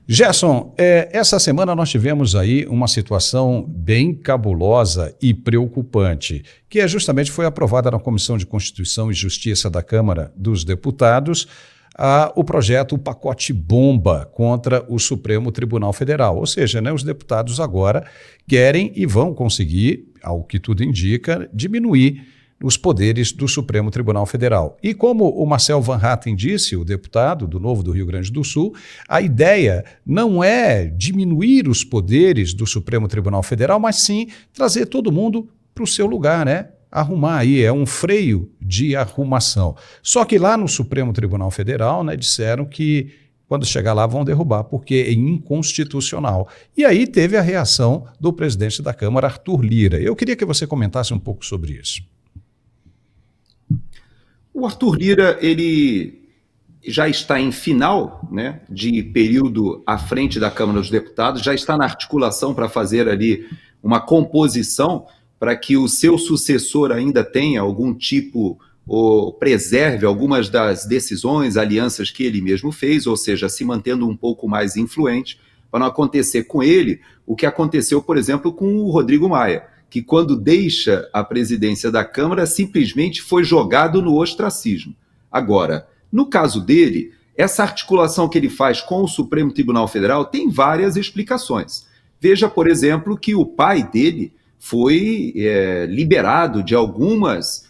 Gerson, essa semana nós tivemos aí uma situação bem cabulosa e preocupante, que justamente foi aprovada na Comissão de Constituição e Justiça da Câmara dos Deputados, o projeto, o pacote bomba contra o Supremo Tribunal Federal. Ou seja, os deputados agora querem e vão conseguir, ao que tudo indica, diminuir os poderes do Supremo Tribunal Federal. E como o Marcel Van Hatten disse, o deputado do Novo do Rio Grande do Sul, a ideia não é diminuir os poderes do Supremo Tribunal Federal, mas sim trazer todo mundo para o seu lugar, arrumar aí, é um freio de arrumação. Só que lá no Supremo Tribunal Federal, disseram que quando chegar lá vão derrubar, porque é inconstitucional. E aí teve a reação do presidente da Câmara, Arthur Lira. Eu queria que você comentasse um pouco sobre isso. O Arthur Lira, ele já está em final de período à frente da Câmara dos Deputados, já está na articulação para fazer ali uma composição para que o seu sucessor ainda tenha algum tipo ou preserve algumas das decisões, alianças que ele mesmo fez, ou seja, se mantendo um pouco mais influente, para não acontecer com ele o que aconteceu, por exemplo, com o Rodrigo Maia, que quando deixa a presidência da Câmara, simplesmente foi jogado no ostracismo. Agora, no caso dele, essa articulação que ele faz com o Supremo Tribunal Federal tem várias explicações. Veja, por exemplo, que o pai dele foi liberado de algumas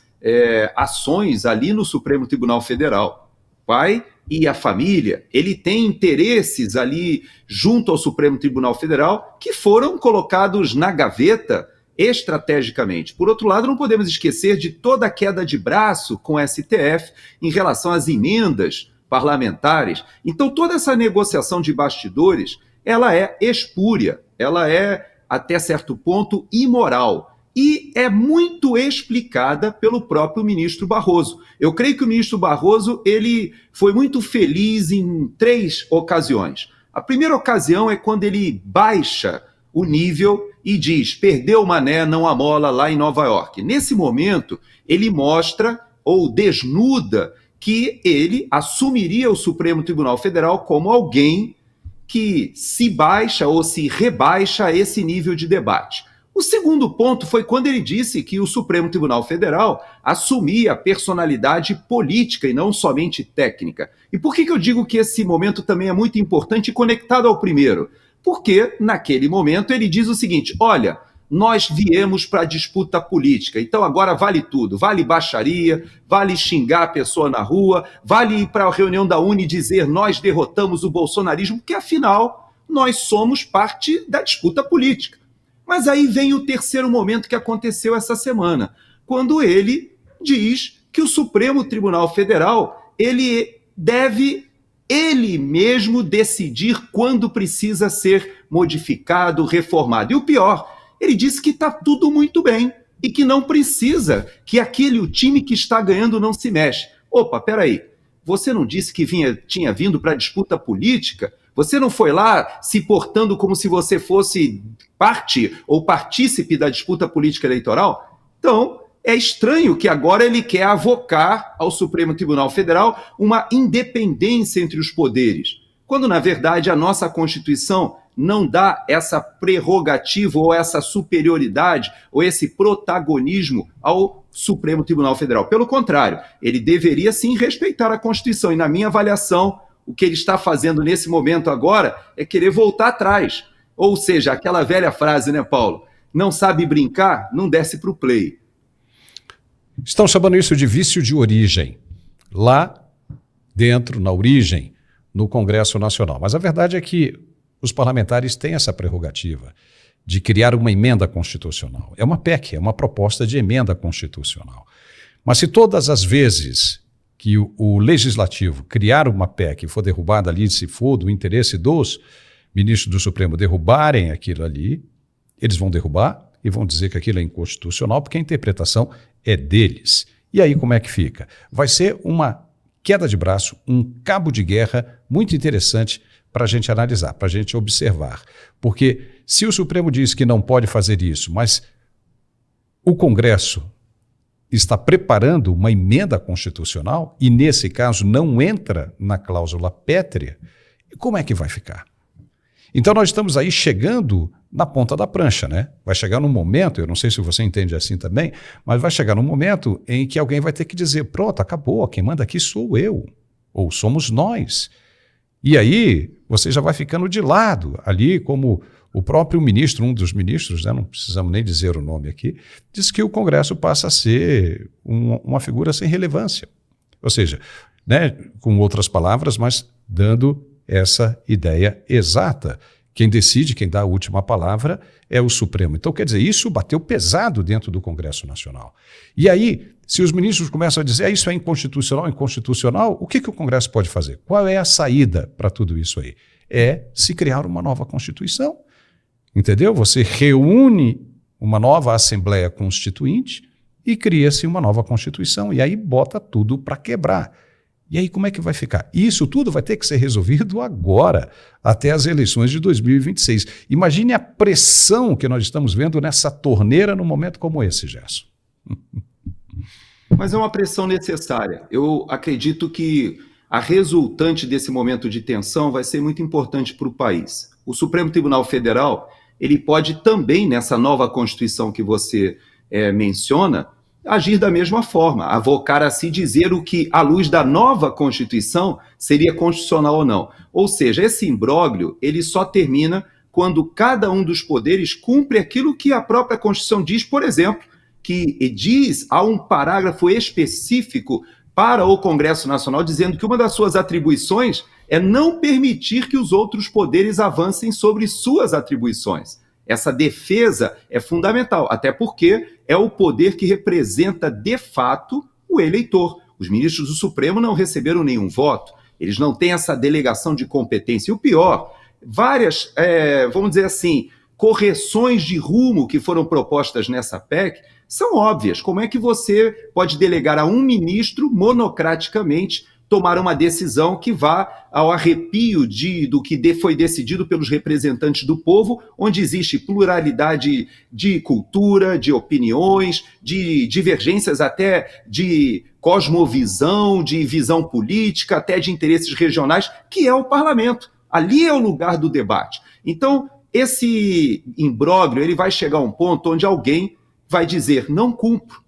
ações ali no Supremo Tribunal Federal. O pai e a família, ele tem interesses ali junto ao Supremo Tribunal Federal que foram colocados na gaveta estrategicamente. Por outro lado, não podemos esquecer de toda a queda de braço com o STF em relação às emendas parlamentares. Então, toda essa negociação de bastidores, ela é espúria, ela é, até certo ponto, imoral. E é muito explicada pelo próprio ministro Barroso. Eu creio que o ministro Barroso ele foi muito feliz em 3 ocasiões. A primeira ocasião é quando ele baixa o nível e diz, perdeu o Mané, não amola lá em Nova York. Nesse momento, ele mostra ou desnuda que ele assumiria o Supremo Tribunal Federal como alguém que se baixa ou se rebaixa a esse nível de debate. O segundo ponto foi quando ele disse que o Supremo Tribunal Federal assumia a personalidade política e não somente técnica. E por que eu digo que esse momento também é muito importante e conectado ao primeiro? Porque, naquele momento, ele diz o seguinte, olha, nós viemos para a disputa política, então agora vale tudo, vale baixaria, vale xingar a pessoa na rua, vale ir para a reunião da UNE e dizer nós derrotamos o bolsonarismo, porque afinal nós somos parte da disputa política. Mas aí vem o terceiro momento que aconteceu essa semana, quando ele diz que o Supremo Tribunal Federal ele deve ele mesmo decidir quando precisa ser modificado, reformado. E o pior, ele disse que está tudo muito bem e que não precisa, que o time que está ganhando não se mexe. Opa, peraí, você não disse que tinha vindo para a disputa política? Você não foi lá se portando como se você fosse parte ou partícipe da disputa política eleitoral? Então, é estranho que agora ele quer avocar ao Supremo Tribunal Federal uma independência entre os poderes, quando, na verdade, a nossa Constituição não dá essa prerrogativa ou essa superioridade ou esse protagonismo ao Supremo Tribunal Federal. Pelo contrário, ele deveria sim respeitar a Constituição e, na minha avaliação, o que ele está fazendo nesse momento agora é querer voltar atrás. Ou seja, aquela velha frase, Paulo? Não sabe brincar, não desce para o play. Estão chamando isso de vício de origem, lá dentro, na origem, no Congresso Nacional. Mas a verdade é que os parlamentares têm essa prerrogativa de criar uma emenda constitucional. É uma PEC, é uma proposta de emenda constitucional. Mas se todas as vezes que o Legislativo criar uma PEC e for derrubada ali, se for do interesse dos ministros do Supremo derrubarem aquilo ali, eles vão derrubar e vão dizer que aquilo é inconstitucional, porque a interpretação é deles. E aí como é que fica? Vai ser uma queda de braço, um cabo de guerra muito interessante para a gente analisar, para a gente observar. Porque se o Supremo diz que não pode fazer isso, mas o Congresso está preparando uma emenda constitucional e, nesse caso, não entra na cláusula pétrea, como é que vai ficar? Então nós estamos aí chegando na ponta da prancha, né? Vai chegar num momento, eu não sei se você entende assim também, mas vai chegar num momento em que alguém vai ter que dizer, pronto, acabou, quem manda aqui sou eu, ou somos nós. E aí você já vai ficando de lado, ali como o próprio ministro, um dos ministros, né, não precisamos nem dizer o nome aqui, diz que o Congresso passa a ser uma figura sem relevância. Ou seja, né, com outras palavras, mas dando essa ideia exata. Quem decide, quem dá a última palavra é o Supremo. Então, quer dizer, isso bateu pesado dentro do Congresso Nacional. E aí, se os ministros começam a dizer isso é inconstitucional, o que o Congresso pode fazer? Qual é a saída para tudo isso aí? É se criar uma nova Constituição. Entendeu? Você reúne uma nova Assembleia Constituinte e cria-se uma nova Constituição. E aí bota tudo para quebrar. E aí como é que vai ficar? Isso tudo vai ter que ser resolvido agora, até as eleições de 2026. Imagine a pressão que nós estamos vendo nessa torneira num momento como esse, Gerson. Mas é uma pressão necessária. Eu acredito que a resultante desse momento de tensão vai ser muito importante para o país. O Supremo Tribunal Federal, ele pode também, nessa nova Constituição que você menciona, agir da mesma forma, avocar a si dizer o que, à luz da nova Constituição, seria constitucional ou não. Ou seja, esse imbróglio, ele só termina quando cada um dos poderes cumpre aquilo que a própria Constituição diz, por exemplo, que diz, há um parágrafo específico para o Congresso Nacional, dizendo que uma das suas atribuições é não permitir que os outros poderes avancem sobre suas atribuições. Essa defesa é fundamental, até porque é o poder que representa, de fato, o eleitor. Os ministros do Supremo não receberam nenhum voto, eles não têm essa delegação de competência. E o pior, várias, vamos dizer assim, correções de rumo que foram propostas nessa PEC são óbvias. Como é que você pode delegar a um ministro monocraticamente tomar uma decisão que vá ao arrepio do que foi decidido pelos representantes do povo, onde existe pluralidade de cultura, de opiniões, de divergências até de cosmovisão, de visão política, até de interesses regionais, que é o parlamento. Ali é o lugar do debate. Então, esse imbróglio ele vai chegar a um ponto onde alguém vai dizer não cumpro.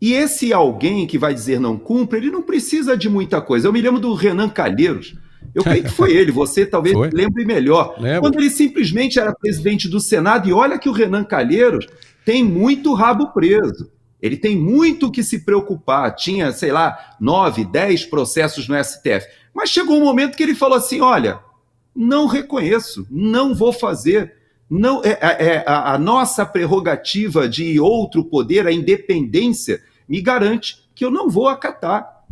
E esse alguém que vai dizer não cumpre, ele não precisa de muita coisa. Eu me lembro do Renan Calheiros, eu creio que foi ele, você talvez lembre melhor. Quando ele simplesmente era presidente do Senado, e olha que o Renan Calheiros tem muito rabo preso, ele tem muito que se preocupar, tinha, sei lá, 9, 10 processos no STF. Mas chegou um momento que ele falou assim, olha, não reconheço, não vou fazer. Não, a nossa prerrogativa de outro poder, a independência, me garante que eu não vou acatar.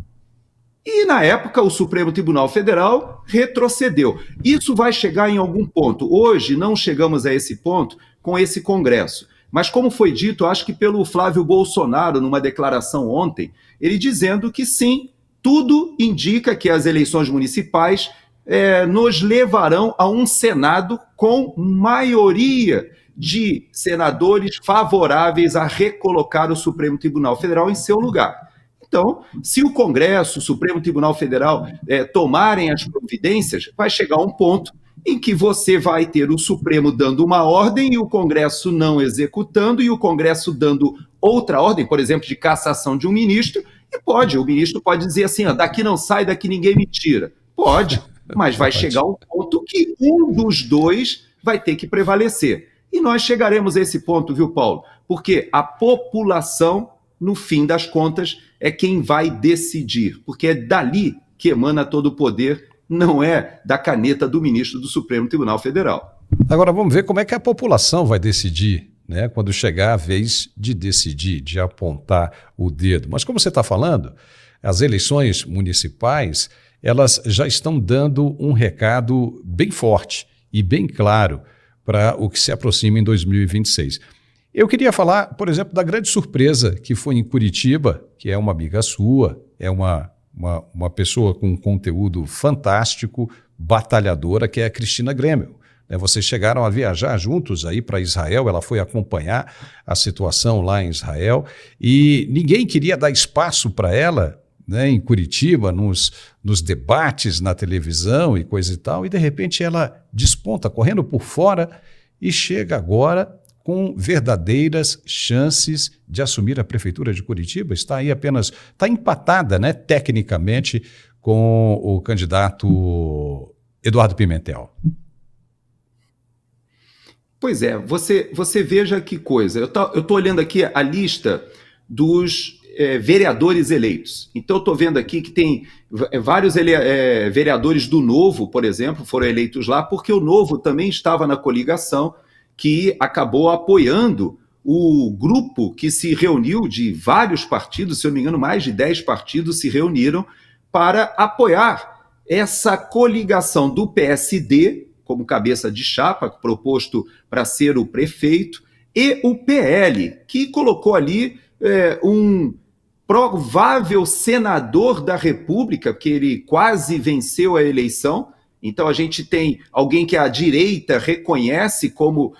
E, na época, o Supremo Tribunal Federal retrocedeu. Isso vai chegar em algum ponto. Hoje, não chegamos a esse ponto com esse Congresso. Mas, como foi dito, acho que pelo Flávio Bolsonaro, numa declaração ontem, ele dizendo que, sim, tudo indica que as eleições municipais nos levarão a um Senado com maioria de senadores favoráveis a recolocar o Supremo Tribunal Federal em seu lugar. Então, se o Congresso, o Supremo Tribunal Federal tomarem as providências, vai chegar um ponto em que você vai ter o Supremo dando uma ordem e o Congresso não executando, e o Congresso dando outra ordem, por exemplo, de cassação de um ministro, e o ministro pode dizer assim, daqui não sai, daqui ninguém me tira. Pode, mas vai chegar um ponto que um dos dois vai ter que prevalecer. E nós chegaremos a esse ponto, viu, Paulo? Porque a população, no fim das contas, é quem vai decidir, porque é dali que emana todo o poder, não é da caneta do ministro do Supremo Tribunal Federal. Agora vamos ver como é que a população vai decidir, né, quando chegar a vez de decidir, de apontar o dedo. Mas como você está falando, as eleições municipais, elas já estão dando um recado bem forte e bem claro para o que se aproxima em 2026. Eu queria falar, por exemplo, da grande surpresa que foi em Curitiba, que é uma amiga sua, é uma pessoa com um conteúdo fantástico, batalhadora, que é a Cristina Grêmio. Vocês chegaram a viajar juntos aí para Israel, ela foi acompanhar a situação lá em Israel e ninguém queria dar espaço para ela, né, em Curitiba, nos debates na televisão e coisa e tal, e de repente ela desponta, correndo por fora, e chega agora com verdadeiras chances de assumir a prefeitura de Curitiba. Está aí apenas, está empatada, né, tecnicamente, com o candidato Eduardo Pimentel. Pois é, você veja que coisa. Eu estou olhando aqui a lista dos vereadores eleitos. Então, eu estou vendo aqui que tem vários vereadores do Novo, por exemplo, foram eleitos lá, porque o Novo também estava na coligação que acabou apoiando o grupo que se reuniu de vários partidos, se eu não me engano, mais de 10 partidos se reuniram para apoiar essa coligação do PSD, como cabeça de chapa, proposto para ser o prefeito, e o PL, que colocou ali um provável senador da República, que ele quase venceu a eleição. Então a gente tem alguém que a direita reconhece como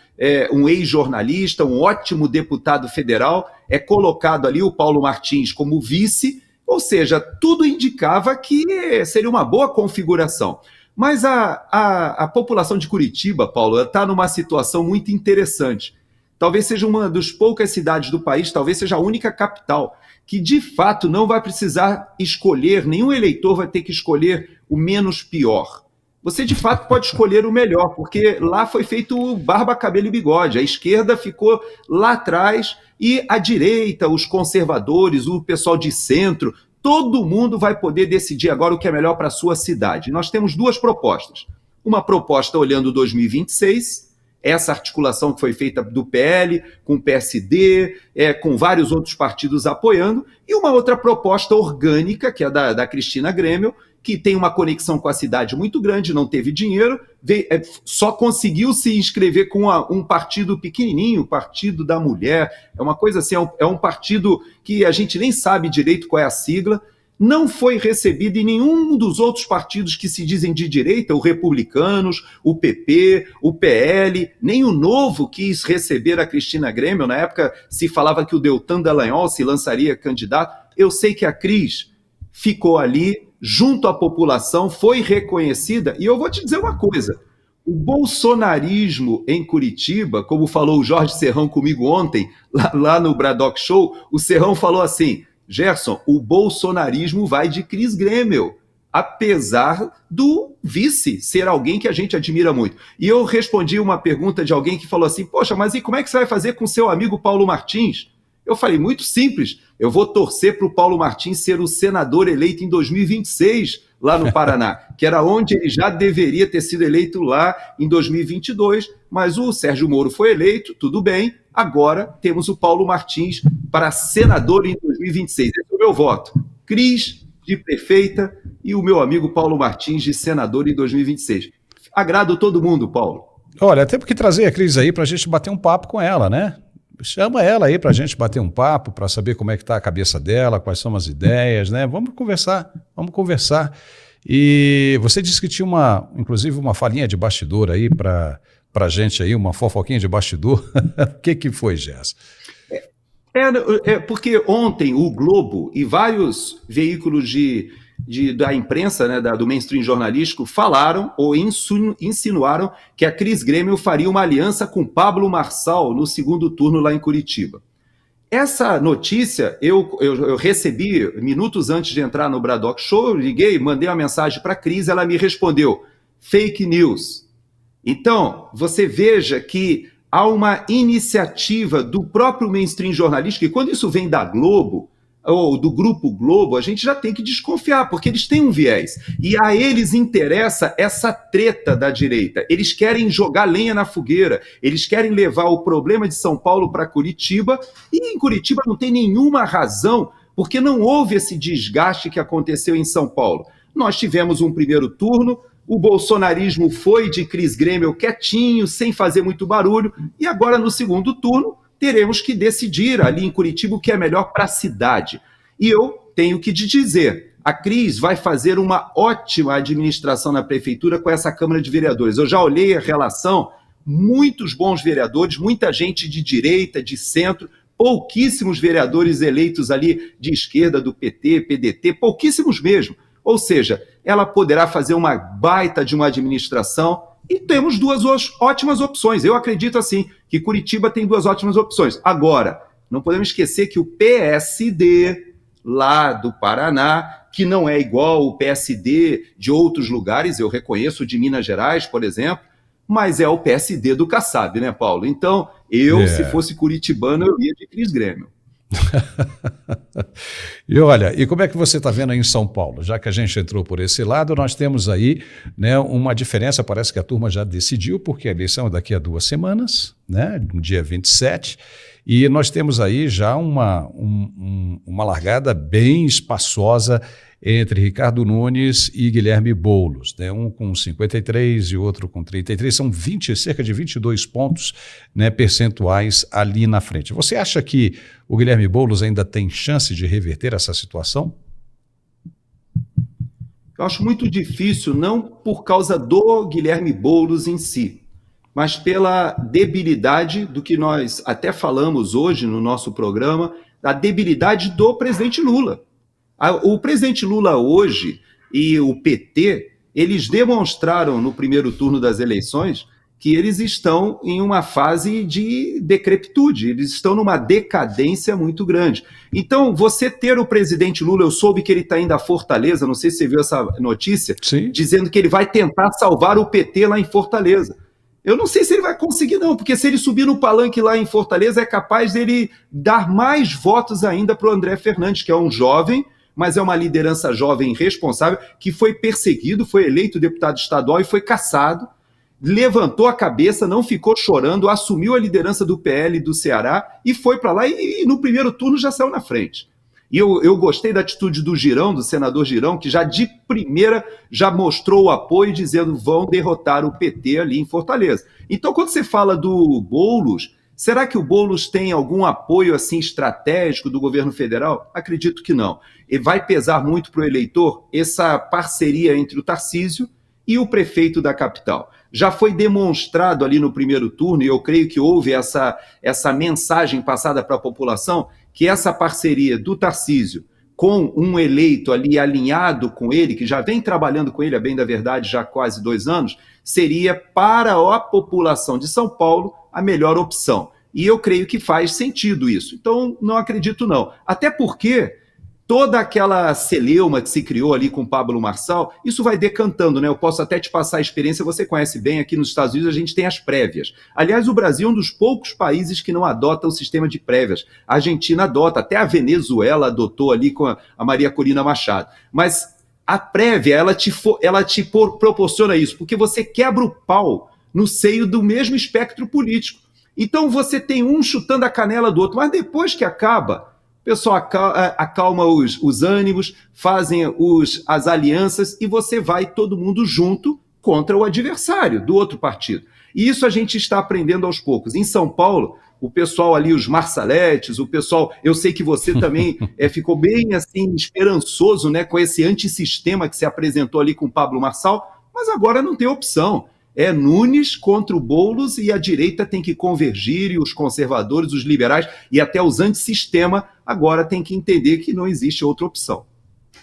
um ex-jornalista, um ótimo deputado federal, é colocado ali o Paulo Martins como vice, ou seja, tudo indicava que seria uma boa configuração. Mas a população de Curitiba, Paulo, está numa situação muito interessante. Talvez seja uma das poucas cidades do país, talvez seja a única capital, que de fato não vai precisar escolher, nenhum eleitor vai ter que escolher o menos pior. Você de fato pode escolher o melhor, porque lá foi feito barba, cabelo e bigode. A esquerda ficou lá atrás e a direita, os conservadores, o pessoal de centro, todo mundo vai poder decidir agora o que é melhor para a sua cidade. Nós temos duas propostas. Uma proposta olhando 2026, essa articulação que foi feita do PL, com o PSD, com vários outros partidos apoiando, e uma outra proposta orgânica, que é da Cristina Grêmio, que tem uma conexão com a cidade muito grande, não teve dinheiro, só conseguiu se inscrever com um partido pequenininho, o Partido da Mulher, é uma coisa assim, é um partido que a gente nem sabe direito qual é a sigla, não foi recebido em nenhum dos outros partidos que se dizem de direita, o Republicanos, o PP, o PL, nem o Novo quis receber a Cristina Grêmio. Na época se falava que o Deltan Dallagnol se lançaria candidato. Eu sei que a Cris ficou ali junto à população, foi reconhecida, e eu vou te dizer uma coisa, o bolsonarismo em Curitiba, como falou o Jorge Serrão comigo ontem, lá no Braddock Show, o Serrão falou assim: Gerson, o bolsonarismo vai de Cris Grêmio, apesar do vice ser alguém que a gente admira muito. E eu respondi uma pergunta de alguém que falou assim: poxa, mas e como é que você vai fazer com seu amigo Paulo Martins? Eu falei, muito simples, eu vou torcer para o Paulo Martins ser o senador eleito em 2026, lá no Paraná, que era onde ele já deveria ter sido eleito lá em 2022, mas o Sérgio Moro foi eleito, tudo bem, agora temos o Paulo Martins para senador em 2026. Esse é o meu voto. Cris de prefeita e o meu amigo Paulo Martins de senador em 2026. Agrado todo mundo, Paulo. Olha, até porque trazer a Cris aí para a gente bater um papo com ela, né? Chama ela aí para a gente bater um papo, para saber como é que está a cabeça dela, quais são as ideias, né? Vamos conversar. E você disse que tinha inclusive uma falinha de bastidor aí para a gente aí, uma fofoquinha de bastidor. O que foi, Gés? Porque ontem o Globo e vários veículos da imprensa, né, do mainstream jornalístico, falaram ou insinuaram que a Cris Grêmio faria uma aliança com Pablo Marçal no segundo turno lá em Curitiba. Essa notícia eu recebi minutos antes de entrar no Braddock Show, eu liguei, mandei uma mensagem para a Cris, ela me respondeu, fake news. Então, você veja que há uma iniciativa do próprio mainstream jornalístico, e quando isso vem da Globo, ou do Grupo Globo, a gente já tem que desconfiar, porque eles têm um viés. E a eles interessa essa treta da direita. Eles querem jogar lenha na fogueira, eles querem levar o problema de São Paulo para Curitiba, e em Curitiba não tem nenhuma razão, porque não houve esse desgaste que aconteceu em São Paulo. Nós tivemos um primeiro turno, o bolsonarismo foi de Cris Grêmio quietinho, sem fazer muito barulho, e agora no segundo turno, teremos que decidir ali em Curitiba o que é melhor para a cidade. E eu tenho que te dizer, a Cris vai fazer uma ótima administração na prefeitura com essa Câmara de Vereadores. Eu já olhei a relação, muitos bons vereadores, muita gente de direita, de centro, pouquíssimos vereadores eleitos ali de esquerda, do PT, PDT, pouquíssimos mesmo. Ou seja, ela poderá fazer uma baita de uma administração e temos duas ótimas opções. Eu acredito assim, que Curitiba tem duas ótimas opções. Agora, não podemos esquecer que o PSD lá do Paraná, que não é igual o PSD de outros lugares, eu reconheço de Minas Gerais, por exemplo, mas é o PSD do Kassab, né, Paulo? Então, se fosse curitibano, eu ia de Cris Grêmio. E olha, e como é que você está vendo aí em São Paulo? Já que a gente entrou por esse lado, nós temos aí, né, uma diferença, parece que a turma já decidiu, porque a eleição é daqui a 2 semanas, né, no dia 27, e nós temos aí já uma largada bem espaçosa entre Ricardo Nunes e Guilherme Boulos, né? Um com 53 e outro com 33, são cerca de 22 pontos, né, percentuais ali na frente. Você acha que o Guilherme Boulos ainda tem chance de reverter essa situação? Eu acho muito difícil, não por causa do Guilherme Boulos em si, mas pela debilidade do que nós até falamos hoje no nosso programa, da debilidade do presidente Lula. O presidente Lula hoje e o PT, eles demonstraram no primeiro turno das eleições que eles estão em uma fase de decrepitude, eles estão numa decadência muito grande. Então, você ter o presidente Lula, eu soube que ele está indo à Fortaleza, não sei se você viu essa notícia, Sim. Dizendo que ele vai tentar salvar o PT lá em Fortaleza. Eu não sei se ele vai conseguir não, porque se ele subir no palanque lá em Fortaleza, é capaz dele dar mais votos ainda para o André Fernandes, que é um jovem, mas é uma liderança jovem responsável, que foi perseguido, foi eleito deputado estadual e foi cassado, levantou a cabeça, não ficou chorando, assumiu a liderança do PL do Ceará e foi para lá e no primeiro turno já saiu na frente. E eu gostei da atitude do Girão, do senador Girão, que já de primeira já mostrou o apoio, dizendo vão derrotar o PT ali em Fortaleza. Então, quando você fala do Boulos, será que o Boulos tem algum apoio assim estratégico do governo federal? Acredito que não. E vai pesar muito para o eleitor essa parceria entre o Tarcísio e o prefeito da capital. Já foi demonstrado ali no primeiro turno, e eu creio que houve essa mensagem passada para a população, que essa parceria do Tarcísio com um eleito ali alinhado com ele, que já vem trabalhando com ele, a bem da verdade, já há quase 2 anos, seria para a população de São Paulo a melhor opção. E eu creio que faz sentido isso. Então, não acredito não. Até porque toda aquela celeuma que se criou ali com o Pablo Marçal, isso vai decantando, né? Eu posso até te passar a experiência, você conhece bem, aqui nos Estados Unidos a gente tem as prévias. Aliás, o Brasil é um dos poucos países que não adota o sistema de prévias. A Argentina adota, até a Venezuela adotou ali com a Maria Corina Machado. Mas a prévia, ela te proporciona isso, porque você quebra o pau no seio do mesmo espectro político. Então você tem um chutando a canela do outro, mas depois que acaba, o pessoal acalma os ânimos, fazem as alianças e você vai todo mundo junto contra o adversário do outro partido. E isso a gente está aprendendo aos poucos. Em São Paulo, o pessoal ali, os Marçaletes, o pessoal, eu sei que você também ficou bem assim esperançoso, né, com esse antissistema que se apresentou ali com o Pablo Marçal, mas agora não tem opção. É Nunes contra o Boulos e a direita tem que convergir e os conservadores, os liberais e até os antissistema agora tem que entender que não existe outra opção.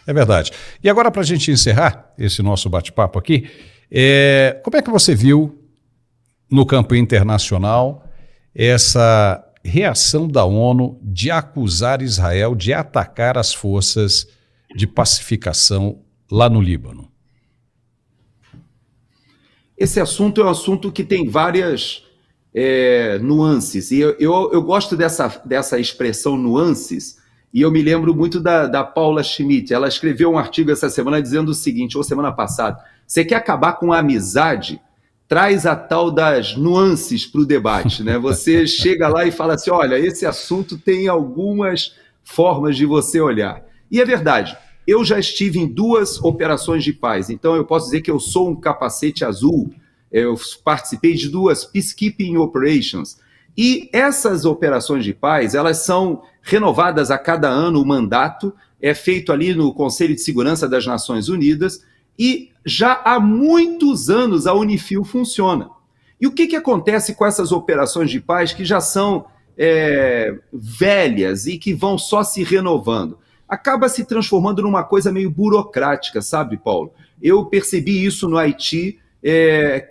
É verdade. E agora, para a gente encerrar esse nosso bate-papo aqui, como é que você viu no campo internacional essa reação da ONU de acusar Israel de atacar as forças de pacificação lá no Líbano? Esse assunto é um assunto que tem várias nuances, e eu gosto dessa expressão nuances, e eu me lembro muito da Paula Schmidt. Ela escreveu um artigo essa semana dizendo o seguinte, ou semana passada: você quer acabar com a amizade? Traz a tal das nuances para o debate, né? Você chega lá e fala assim, olha, esse assunto tem algumas formas de você olhar. E é verdade. Eu já estive em 2 operações de paz, então eu posso dizer que eu sou um capacete azul. Eu participei de 2 Peacekeeping Operations. E essas operações de paz, elas são renovadas a cada ano, o mandato é feito ali no Conselho de Segurança das Nações Unidas, e já há muitos anos a UNIFIL funciona. E o que acontece com essas operações de paz que já são velhas e que vão só se renovando. Acaba se transformando numa coisa meio burocrática, sabe, Paulo? Eu percebi isso no Haiti,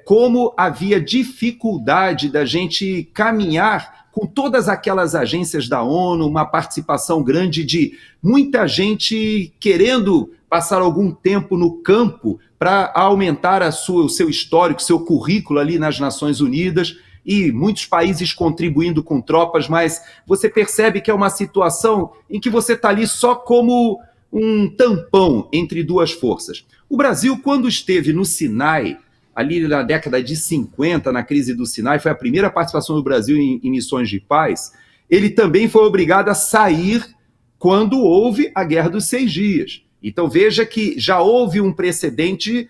como havia dificuldade da gente caminhar com todas aquelas agências da ONU, uma participação grande de muita gente querendo passar algum tempo no campo para aumentar o seu histórico, seu currículo ali nas Nações Unidas, e muitos países contribuindo com tropas, mas você percebe que é uma situação em que você está ali só como um tampão entre duas forças. O Brasil, quando esteve no Sinai, ali na década de 50, na crise do Sinai, foi a primeira participação do Brasil em missões de paz, ele também foi obrigado a sair quando houve a Guerra dos 6 Dias. Então veja que já houve um precedente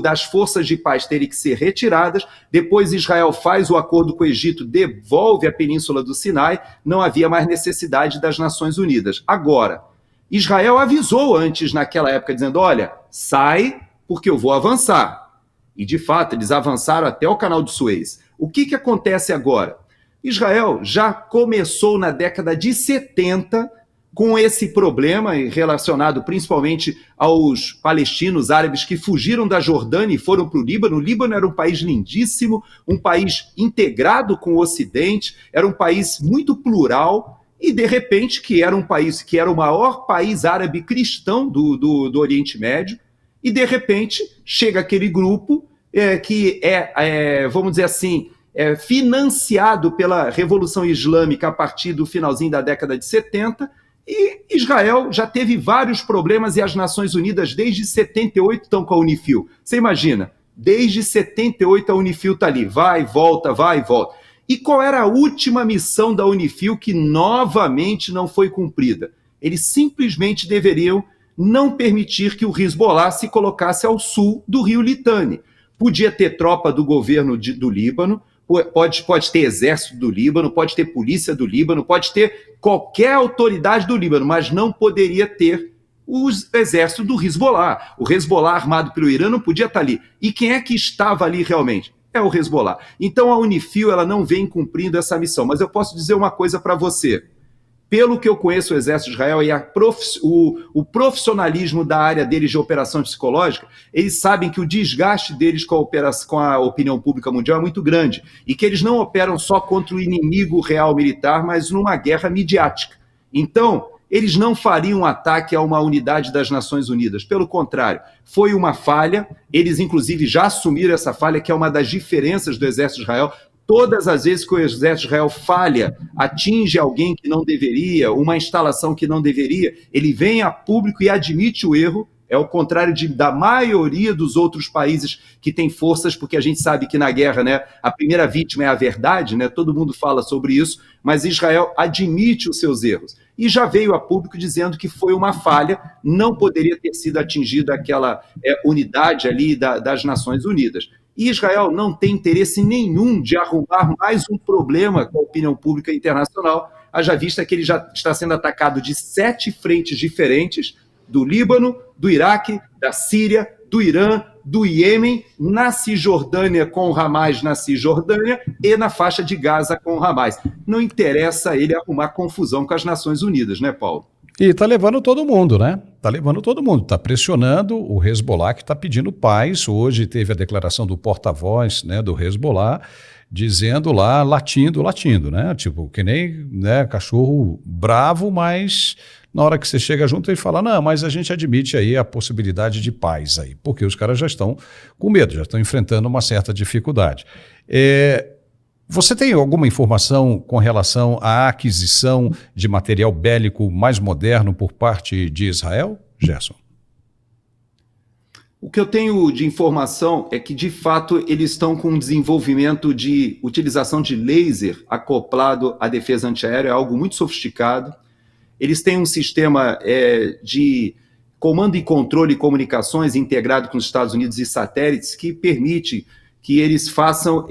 das forças de paz terem que ser retiradas, depois Israel faz o acordo com o Egito, devolve a península do Sinai, não havia mais necessidade das Nações Unidas. Agora, Israel avisou antes naquela época, dizendo, olha, sai porque eu vou avançar. E de fato, eles avançaram até o Canal do Suez. O que acontece agora? Israel já começou na década de 70 com esse problema relacionado principalmente aos palestinos árabes que fugiram da Jordânia e foram para o Líbano. O Líbano era um país lindíssimo, um país integrado com o Ocidente, era um país muito plural e, de repente, que era um país que era o maior país árabe cristão do Oriente Médio, e, de repente, chega aquele grupo que vamos dizer assim, financiado pela Revolução Islâmica a partir do finalzinho da década de 70, e Israel já teve vários problemas e as Nações Unidas desde 78 estão com a Unifil. Você imagina, desde 78 a Unifil está ali, vai e volta, vai e volta. E qual era a última missão da Unifil que novamente não foi cumprida? Eles simplesmente deveriam não permitir que o Hezbollah se colocasse ao sul do rio Litani. Podia ter tropa do governo do Líbano, pode ter exército do Líbano, pode ter polícia do Líbano, pode ter qualquer autoridade do Líbano, mas não poderia ter o exército do Hezbollah. O Hezbollah armado pelo Irã não podia estar ali. E quem é que estava ali realmente? É o Hezbollah. Então a Unifil ela não vem cumprindo essa missão. Mas eu posso dizer uma coisa para você. Pelo que eu conheço o Exército de Israel e o profissionalismo da área deles de operação psicológica, eles sabem que o desgaste deles com a opinião pública mundial é muito grande e que eles não operam só contra o inimigo real militar, mas numa guerra midiática. Então, eles não fariam um ataque a uma unidade das Nações Unidas. Pelo contrário, foi uma falha, eles inclusive já assumiram essa falha, que é uma das diferenças do Exército de Israel. Todas as vezes que o Exército de Israel falha, atinge alguém que não deveria, uma instalação que não deveria, ele vem a público e admite o erro. É o contrário da maioria dos outros países que têm forças, porque a gente sabe que na guerra, né, a primeira vítima é a verdade, né, todo mundo fala sobre isso, mas Israel admite os seus erros. E já veio a público dizendo que foi uma falha, não poderia ter sido atingida aquela unidade ali das Nações Unidas. E Israel não tem interesse nenhum de arrumar mais um problema com a opinião pública internacional, haja vista que ele já está sendo atacado de 7 frentes diferentes, do Líbano, do Iraque, da Síria, do Irã, do Iêmen, na Cisjordânia com o Hamas na Cisjordânia e na faixa de Gaza com o Hamas. Não interessa ele arrumar confusão com as Nações Unidas, né, Paulo? E está levando todo mundo, né? Está levando todo mundo, está pressionando o Hezbollah, que está pedindo paz. Hoje teve a declaração do porta-voz, né, do Hezbollah, dizendo lá, latindo, né? Tipo, que nem, né, cachorro bravo, mas na hora que você chega junto ele fala, não, mas a gente admite aí a possibilidade de paz aí, porque os caras já estão com medo, já estão enfrentando uma certa dificuldade. Você tem alguma informação com relação à aquisição de material bélico mais moderno por parte de Israel, Gerson? O que eu tenho de informação é que, de fato, eles estão com um desenvolvimento de utilização de laser acoplado à defesa antiaérea, é algo muito sofisticado. Eles têm um sistema de comando e controle e comunicações integrado com os Estados Unidos e satélites que permite que eles façam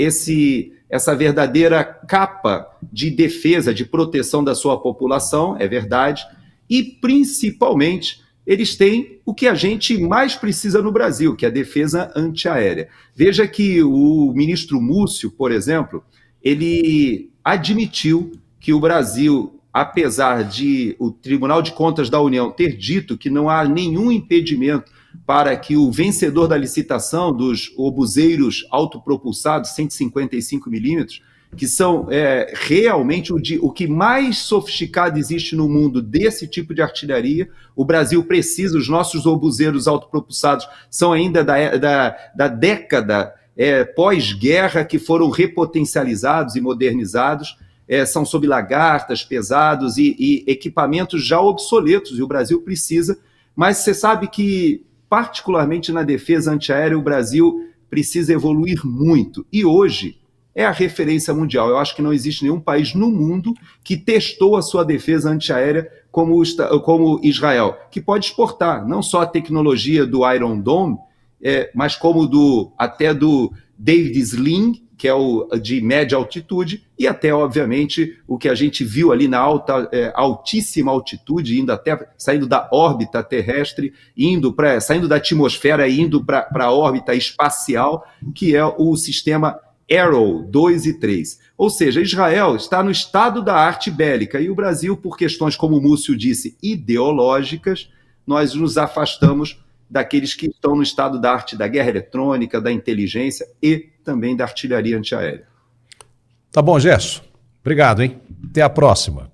essa verdadeira capa de defesa, de proteção da sua população, é verdade, e principalmente eles têm o que a gente mais precisa no Brasil, que é a defesa antiaérea. Veja que o ministro Múcio, por exemplo, ele admitiu que que o Brasil, apesar de o Tribunal de Contas da União ter dito que não há nenhum impedimento para que o vencedor da licitação dos obuseiros autopropulsados 155 milímetros, que são realmente o que mais sofisticado existe no mundo desse tipo de artilharia, o Brasil precisa, os nossos obuseiros autopropulsados são ainda da década pós-guerra, que foram repotencializados e modernizados, são sob lagartas, pesados e equipamentos já obsoletos, e o Brasil precisa, mas você sabe que, particularmente na defesa antiaérea, o Brasil precisa evoluir muito, e hoje é a referência mundial. Eu acho que não existe nenhum país no mundo que testou a sua defesa antiaérea como Israel, que pode exportar não só a tecnologia do Iron Dome, mas como até do David Sling, que é o de média altitude, e até, obviamente, o que a gente viu ali na altíssima altitude, saindo da órbita terrestre, saindo da atmosfera e indo para a órbita espacial, que é o sistema Arrow 2 e 3. Ou seja, Israel está no estado da arte bélica, e o Brasil, por questões, como o Múcio disse, ideológicas, nós nos afastamos daqueles que estão no estado da arte da guerra eletrônica, da inteligência e também da artilharia antiaérea. Tá bom, Gerson. Obrigado, hein? Até a próxima.